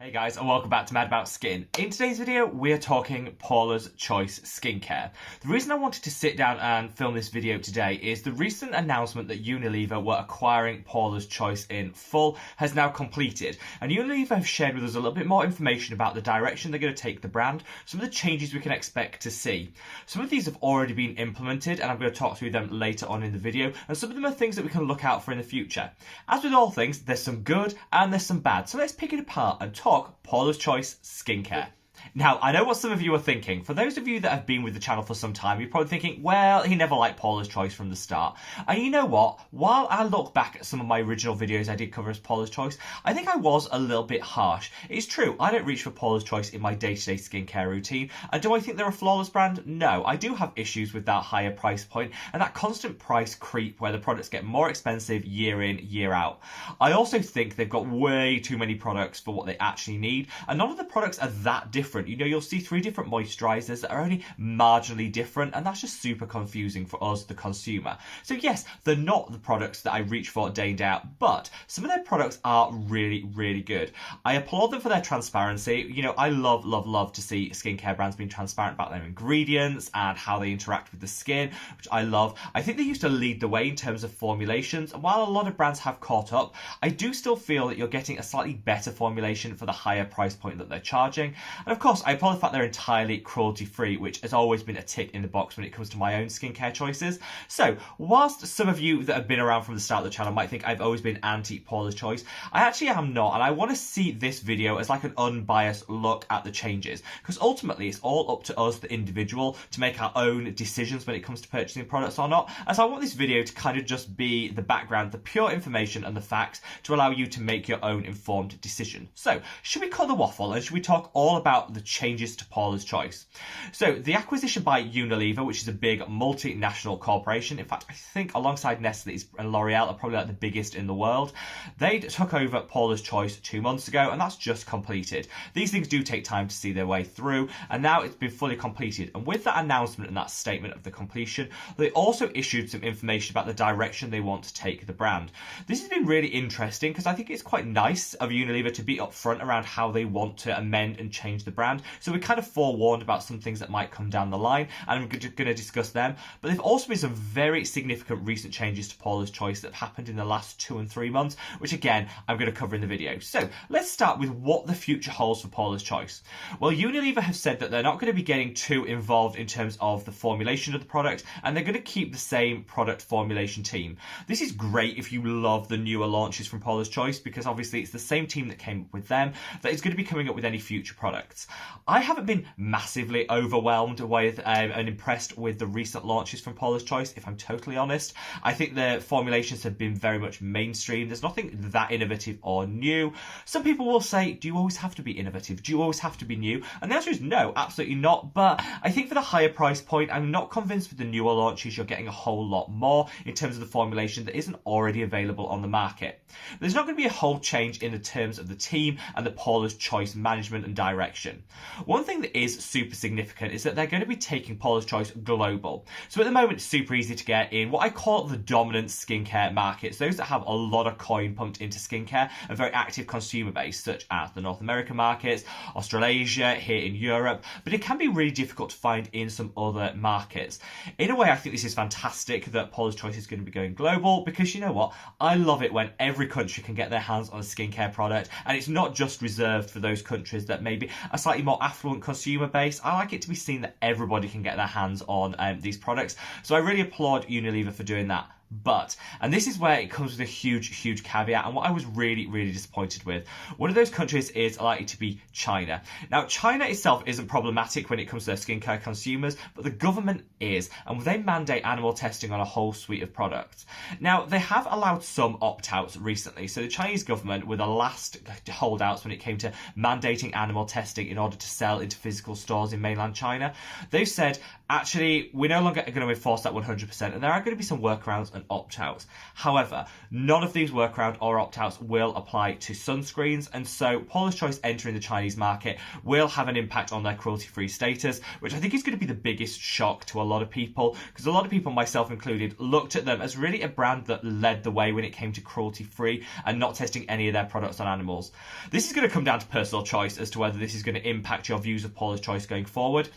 Hey guys, and welcome back to Mad About Skin. In today's video, we're talking Paulas Choice skincare. The reason I wanted to sit down and film this video today is the recent announcement that Unilever were acquiring Paulas Choice in full has now completed. And Unilever have shared with us a little bit more information about the direction they're going to take the brand, some of the changes we can expect to see. Some of these have already been implemented, and I'm going to talk through them later on in the video, and some of them are things that we can look out for in the future. As with all things, there's some good and there's some bad, so let's pick it apart and talk Paulas Choice skincare. Now, I know what some of you are thinking. For those of you that have been with the channel for some time, you're probably thinking, well, he never liked Paulas Choice from the start. And you know what? While I look back at some of my original videos I did cover as Paulas Choice, I think I was a little bit harsh. It's true, I don't reach for Paulas Choice in my day-to-day skincare routine. And do I think they're a flawless brand? No, I do have issues with that higher price point and that constant price creep where the products get more expensive year in, year out. I also think they've got way too many products for what they actually need, and none of the products are that different. You know, you'll see 3 different moisturizers that are only marginally different, and that's just super confusing for us, the consumer. So yes, they're not the products that I reach for day in, day out, but some of their products are really, really good. I applaud them for their transparency. You know, I love to see skincare brands being transparent about their ingredients and how they interact with the skin, which I love. I think they used to lead the way in terms of formulations, and while a lot of brands have caught up, I do still feel that you're getting a slightly better formulation for the higher price point that they're charging. And of course, I applaud the fact they're entirely cruelty-free, which has always been a tick in the box when it comes to my own skincare choices. So, whilst some of you that have been around from the start of the channel might think I've always been anti-Paulas Choice, I actually am not, and I want to see this video as like an unbiased look at the changes, because ultimately it's all up to us, the individual, to make our own decisions when it comes to purchasing products or not. And so I want this video to kind of just be the background, the pure information and the facts to allow you to make your own informed decision. So, should we cut the waffle and should we talk all about the changes to Paulas Choice? So the acquisition by Unilever, which is a big multinational corporation, in fact I think alongside Nestle and L'Oreal are probably like the biggest in the world, they took over Paulas Choice 2 months ago, and that's just completed. These things do take time to see their way through, and now it's been fully completed. And with that announcement and that statement of the completion, they also issued some information about the direction they want to take the brand. This has been really interesting because I think it's quite nice of Unilever to be upfront around how they want to amend and change the brand. So we're kind of forewarned about some things that might come down the line, and I'm going to discuss them. But there've also been some very significant recent changes to Paulas Choice that have happened in the last 2 and 3 months, which again, I'm going to cover in the video. So let's start with what the future holds for Paulas Choice. Well, Unilever have said that they're not going to be getting too involved in terms of the formulation of the product, and they're going to keep the same product formulation team. This is great if you love the newer launches from Paulas Choice, because obviously it's the same team that came up with them that is going to be coming up with any future products. I haven't been massively overwhelmed with and impressed with the recent launches from Paulas Choice, if I'm totally honest. I think the formulations have been very much mainstream. There's nothing that innovative or new. Some people will say, do you always have to be innovative? Do you always have to be new? And the answer is no, absolutely not. But I think for the higher price point, I'm not convinced with the newer launches you're getting a whole lot more in terms of the formulation that isn't already available on the market. There's not going to be a whole change in the terms of the team and the Paulas Choice management and direction. One thing that is super significant is that they're going to be taking Paulas Choice global. So at the moment, it's super easy to get in what I call the dominant skincare markets, those that have a lot of coin pumped into skincare, a very active consumer base, such as the North American markets, Australasia, here in Europe, but it can be really difficult to find in some other markets. In a way, I think this is fantastic that Paulas Choice is going to be going global, because you know what? I love it when every country can get their hands on a skincare product, and it's not just reserved for those countries that maybe a slightly more affluent consumer base. I like it to be seen that everybody can get their hands on these products. So I really applaud Unilever for doing that. But, and this is where it comes with a huge caveat, and what I was really disappointed with, one of those countries is likely to be China. Now, China itself isn't problematic when it comes to their skincare consumers, but the government is, and they mandate animal testing on a whole suite of products. Now, they have allowed some opt-outs recently, so the Chinese government were the last holdouts when it came to mandating animal testing in order to sell into physical stores in mainland China. They've said, actually, we're no longer going to enforce that 100%, and there are going to be some workarounds and opt-outs. However, none of these workaround or opt-outs will apply to sunscreens, and so Paula's Choice entering the Chinese market will have an impact on their cruelty-free status, which I think is going to be the biggest shock to a lot of people, because a lot of people, myself included, looked at them as really a brand that led the way when it came to cruelty-free and not testing any of their products on animals. This is going to come down to personal choice as to whether this is going to impact your views of Paula's Choice going forward.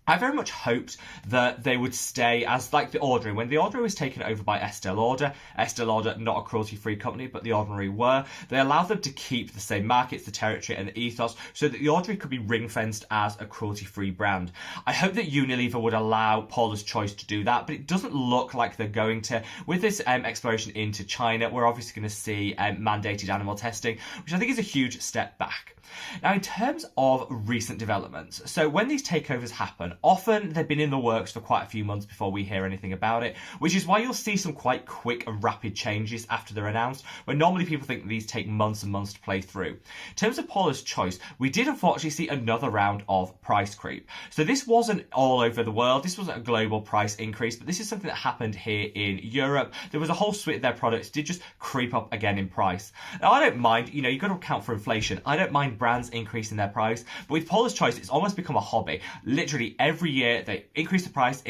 I very much hoped that they would stay as like The Ordinary. When The Ordinary was taken over by Estee Lauder, not a cruelty-free company, but The Ordinary were, they allowed them to keep the same markets, the territory and the ethos, so that The Ordinary could be ring-fenced as a cruelty-free brand. I hope that Unilever would allow Paula's Choice to do that, but it doesn't look like they're going to. With this exploration into China, we're obviously going to see mandated animal testing, which I think is a huge step back. Now, in terms of recent developments, so when these takeovers happen, often they've been in the works for quite a few months before we hear anything about it, which is why you'll see some quite quick and rapid changes after they're announced, where normally people think these take months and months to play through. In terms of Paula's Choice, we did unfortunately see another round of price creep. So this wasn't all over the world, this wasn't a global price increase, but this is something that happened here in Europe. There was a whole suite of their products did just creep up again in price. Now, I don't mind, you've got to account for inflation. I don't mind brands increasing their price, but with Paula's Choice, it's almost become a hobby. Literally every year they increase the price,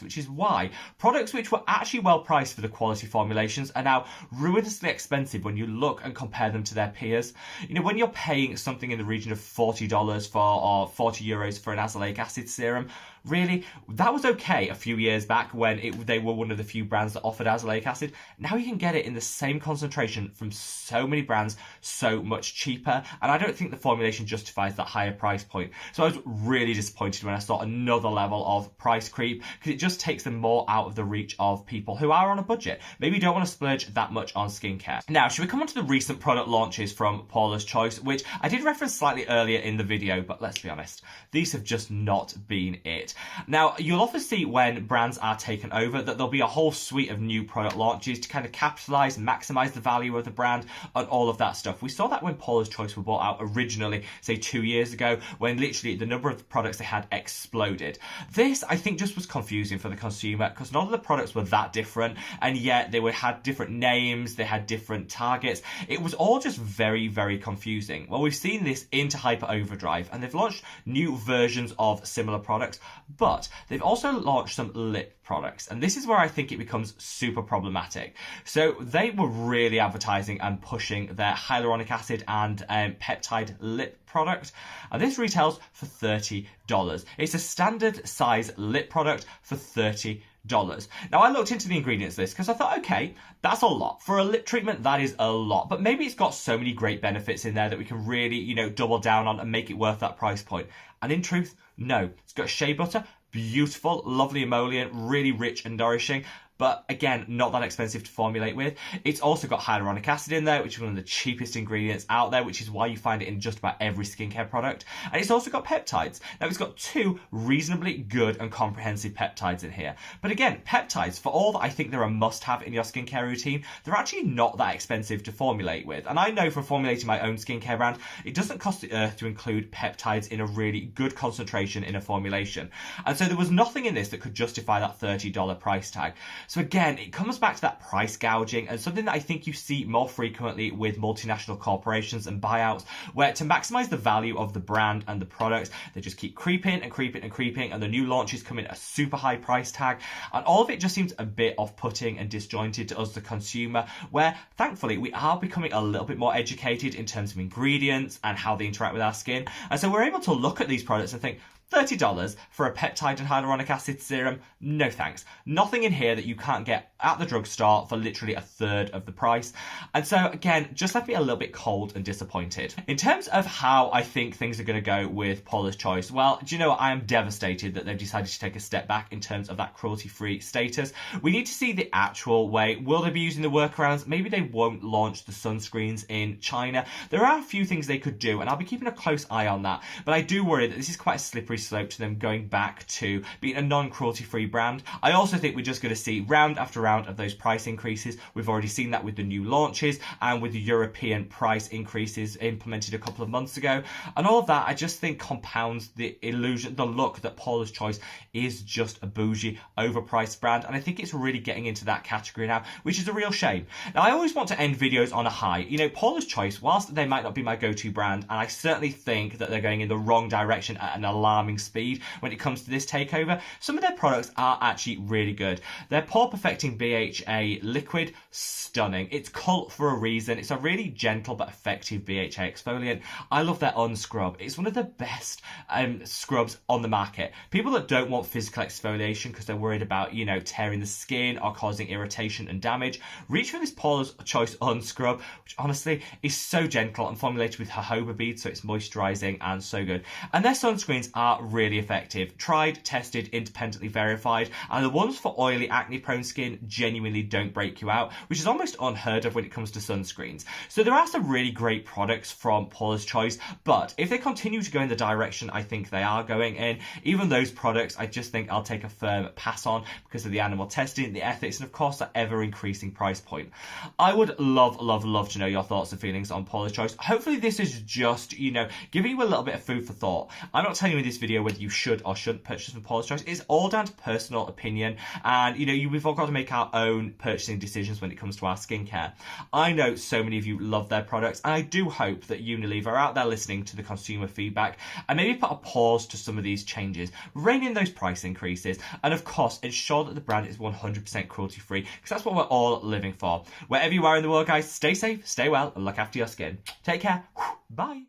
which is why products which were actually well priced for the quality formulations are now ruinously expensive when you look and compare them to their peers. When you're paying something in the region of $40 or 40 euros for an azelaic acid serum, really, that was okay a few years back when they were one of the few brands that offered azelaic acid. Now you can get it in the same concentration from so many brands so much cheaper, and I don't think the formulation justifies that higher price point. So I was really disappointed when I saw another level of price creep, because it just takes them more out of the reach of people who are on a budget. Maybe don't want to splurge that much on skincare. Now, should we come on to the recent product launches from Paula's Choice, which I did reference slightly earlier in the video, but let's be honest, these have just not been it. Now, you'll often see when brands are taken over that there'll be a whole suite of new product launches to kind of capitalise and maximise the value of the brand and all of that stuff. We saw that when Paula's Choice were bought out originally, say 2 years ago, when literally the number of products they had exploded. This, I think, just was confusing for the consumer, because none of the products were that different, and yet they had different names, they had different targets. It was all just very, very confusing. Well, we've seen this into hyper overdrive, and they've launched new versions of similar products, but they've also launched some lip products, and this is where I think it becomes super problematic. So they were really advertising and pushing their hyaluronic acid and peptide lip product, and this retails for $30. It's a standard size lip product for $30. Now, I looked into the ingredients list because I thought, okay, that's a lot. For a lip treatment, that is a lot. But maybe it's got so many great benefits in there that we can really, double down on and make it worth that price point. And in truth, no. It's got shea butter, beautiful, lovely emollient, really rich and nourishing. But again, not that expensive to formulate with. It's also got hyaluronic acid in there, which is one of the cheapest ingredients out there, which is why you find it in just about every skincare product. And it's also got peptides. Now, it's got 2 reasonably good and comprehensive peptides in here. But again, peptides, for all that I think they're a must-have in your skincare routine, they're actually not that expensive to formulate with. And I know from formulating my own skincare brand, it doesn't cost the earth to include peptides in a really good concentration in a formulation. And so there was nothing in this that could justify that $30 price tag. So again, it comes back to that price gouging, and something that I think you see more frequently with multinational corporations and buyouts, where to maximize the value of the brand and the products, they just keep creeping and creeping and creeping, and the new launches come in at a super high price tag, and all of it just seems a bit off-putting and disjointed to us, the consumer, where thankfully we are becoming a little bit more educated in terms of ingredients and how they interact with our skin, and so we're able to look at these products and think, $30 for a peptide and hyaluronic acid serum? No thanks. Nothing in here that you can't get at the drugstore for literally a third of the price. And so again, just left me a little bit cold and disappointed. In terms of how I think things are going to go with Paula's Choice, well, do you know what? I am devastated that they've decided to take a step back in terms of that cruelty-free status. We need to see the actual way. Will they be using the workarounds? Maybe they won't launch the sunscreens in China. There are a few things they could do, and I'll be keeping a close eye on that. But I do worry that this is quite a slippery slippery slope to them going back to being a non-cruelty free brand. I also think we're just going to see round after round of those price increases. We've already seen that with the new launches and with the European price increases implemented a couple of months ago. And all of that, I just think compounds the illusion, the look that Paula's Choice is just a bougie, overpriced brand. And I think it's really getting into that category now, which is a real shame. Now, I always want to end videos on a high. You know, Paula's Choice, whilst they might not be my go-to brand, and I certainly think that they're going in the wrong direction at an alarming speed when it comes to this takeover, some of their products are actually really good. Their Pore Perfecting BHA liquid, stunning. It's cult for a reason. It's a really gentle but effective BHA exfoliant. I love their unscrub. It's one of the best scrubs on the market. People that don't want physical exfoliation because they're worried about, you know, tearing the skin or causing irritation and damage, reach for this Paula's Choice unscrub, which honestly is so gentle and formulated with jojoba beads, so it's moisturizing and so good. And their sunscreens are really effective. Tried, tested, independently verified, and the ones for oily, acne-prone skin genuinely don't break you out, which is almost unheard of when it comes to sunscreens. So there are some really great products from Paula's Choice, but if they continue to go in the direction I think they are going in, even those products I just think I'll take a firm pass on because of the animal testing, the ethics, and of course that ever-increasing price point. I would love to know your thoughts and feelings on Paula's Choice. Hopefully this is just, you know, giving you a little bit of food for thought. I'm not telling you in this video whether you should or shouldn't purchase from Paula's Choice. It's all down to personal opinion, and you know, we've all got to make our own purchasing decisions when it comes to our skincare. I know so many of you love their products, and I do hope that Unilever are out there listening to the consumer feedback and maybe put a pause to some of these changes, rein in those price increases, and of course ensure that the brand is 100% cruelty free, because that's what we're all living for. Wherever you are in the world, guys, stay safe, stay well, and look after your skin. Take care. Bye.